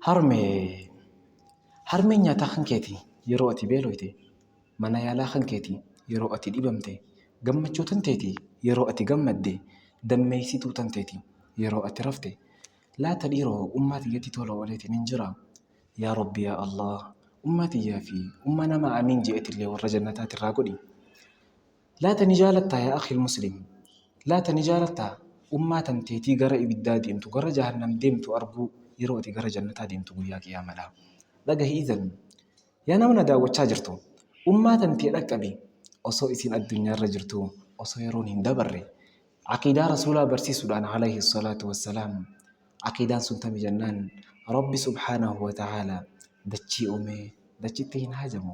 Harmee harmeen nyaataa kan keeti yeroo ati beelofte, mana yaalaa kan keeti yeroo ati dhibamte, gammachuu tanteeti yeroo ati gammadde, dammeessituu tanteeti yeroo ati rafte. Laata dhiiroo ummaa tiyyatti tola ooleetiin hin jiraa. Yaa Rabbi yaa Allah, ummaa tiyyaa fi ummaa nama amiin je'etillee warra jannataati irraa godhi. Laata ni jaalattaa yaa akhil muslim, laata ni jaalattaa ummaa tanteetii gara ibiddaa deemtu, gara jahannam deemtu arguu yeroo ati gara jannataa deemtu guyyaa qiyaamadhaa. Dhagahi izan yaa namna daawwachaa jirtu, ummaa tantee dhaqqabi osoo isin addunyaarra jirtu, osoo yeroon hin dabarre. Aqiidaa rasuulaa barsiisuudhaan alayhi salaatu wassalaam. Aqiidaan sun tami jennaan Rabbi subhaanahu wa ta'aalaa dachii uumee dachitti hin hajamu,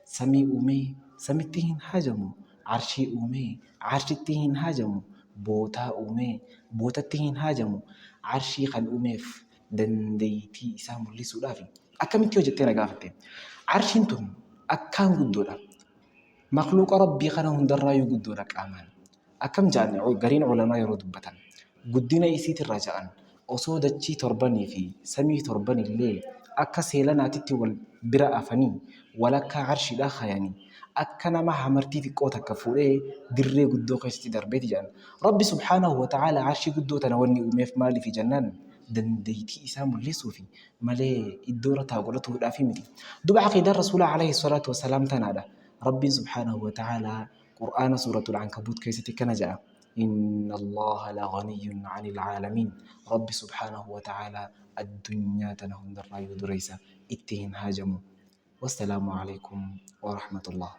samii uumee samitti hin hajamu, arshii uumee arshitti hin hajamu, bootaa uumee bootatti hin hajamu. Arshii kan uumeef dandeettii isaa mul'isuudhaaf akkamitti hojjettee na gaafatte? Arshiin tun akkaan guddoodha. Makhluuqa Rabbii kana hundarraayyuu guddoodha qaamaan. Akkam jaan gariin ulamaa yeroo dubbatan guddina isiitirraa ja'an osoo dachii torbanii fi samii torbanillee akka seelanaatitti wal bira afanii walakkaa arshiidhaa kaayanii akka nama hamartii xiqqoo takka fuudhee dirree guddoo keessatti darbeeti jedhan. Rabbi subhaanahu wa ta'aalaa arshii guddoo tana wanni uumeef maaliif jennaan dandeettii isaa mul'isuufi malee iddoo rataa godhatuudhaafi miti. Duba aqiidaan rasuulaa alayhi salaatu wassalaam tanaadha. Rabbiin subhaanahu wa ta'aalaa قرآن سورة العنكبوت كيستي كنجا إن الله لغني عن العالمين. رب سبحانه وتعالى الدنيا تنهم در دريسة اتهن هاجموا. والسلام عليكم ورحمة الله.